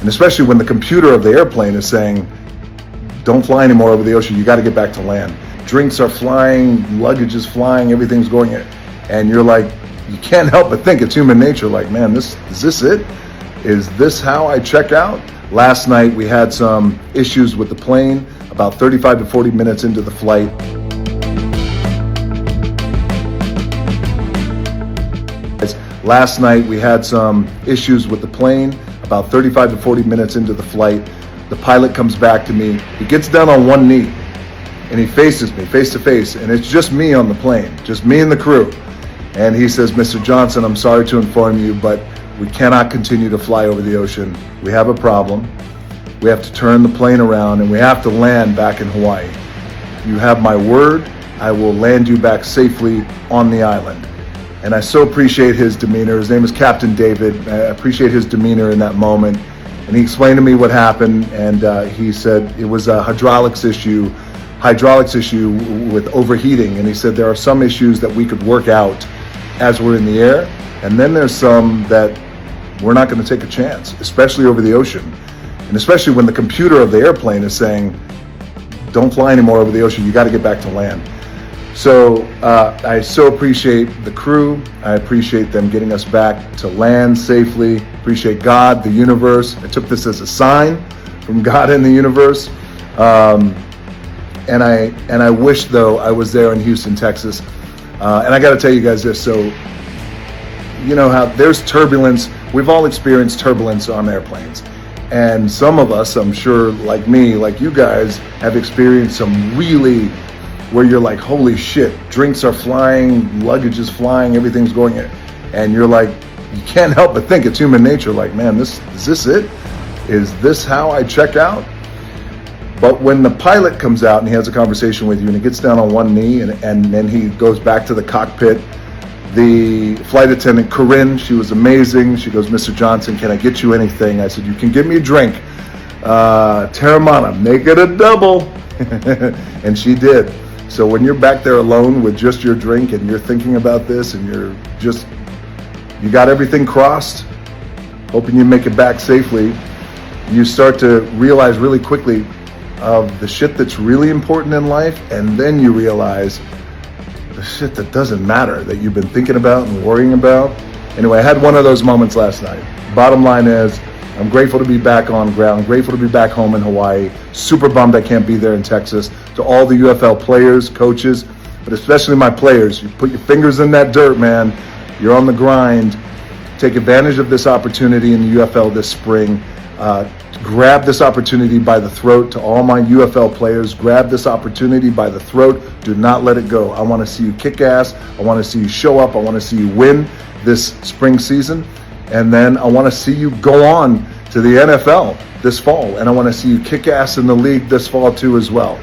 And especially when the computer of the airplane is saying, don't fly anymore over the ocean, you got to get back to land. Drinks are flying, luggage is flying, everything's going in. And you're like, you can't help but think it's human nature. Like, man, is this it? Is this how I check out? Last night we had some issues with the plane about 35 to 40 minutes into the flight. Last night we had some issues with the plane about 35 to 40 minutes into the flight. The pilot comes back to me. He gets down on one knee and he faces me face to face, and it's just me on the plane, just me and the crew. And he says, Mr. Johnson, I'm sorry to inform you, but we cannot continue to fly over the ocean. We have a problem. We have to turn the plane around and we have to land back in Hawaii. You have my word, I will land you back safely on the island. And I so appreciate his demeanor. His name is Captain David. I appreciate his demeanor in that moment. And he explained to me what happened, and he said it was a hydraulics issue with overheating. And he said there are some issues that we could work out as we're in the air, and then there's some that we're not going to take a chance, especially over the ocean. And especially when the computer of the airplane is saying, don't fly anymore over the ocean, you got to get back to land. So I so appreciate the crew. I appreciate them getting us back to land safely. Appreciate God, the universe. I took this as a sign from God and the universe. And I wish, though, I was there in Houston, Texas. And I got to tell you guys this. So, you know how there's turbulence. We've all experienced turbulence on airplanes. And some of us, I'm sure, like me, like you guys, have experienced some really, where you're like, holy shit, drinks are flying, luggage is flying, everything's going in. And you're like, you can't help but think it's human nature. Like, man, is this it? Is this how I check out? But when the pilot comes out and he has a conversation with you and he gets down on one knee and then he goes back to the cockpit, the flight attendant, Corinne, she was amazing. She goes, Mr. Johnson, can I get you anything? I said, you can get me a drink. Terramana, make it a double. And she did. So when you're back there alone with just your drink and you're thinking about this and you got everything crossed, hoping you make it back safely, you start to realize really quickly of the shit that's really important in life, and then you realize the shit that doesn't matter that you've been thinking about and worrying about. Anyway, I had one of those moments last night. Bottom line is, I'm grateful to be back on ground, grateful to be back home in Hawaii, super bummed I can't be there in Texas. To all the UFL players, coaches, but especially my players, you put your fingers in that dirt, man. You're on the grind. Take advantage of this opportunity in the UFL this spring. Grab this opportunity by the throat. To all my UFL players, grab this opportunity by the throat. Do not let it go. I want to see you kick ass. I want to see you show up. I want to see you win this spring season. And then I want to see you go on to the NFL this fall. And I want to see you kick ass in the league this fall too as well.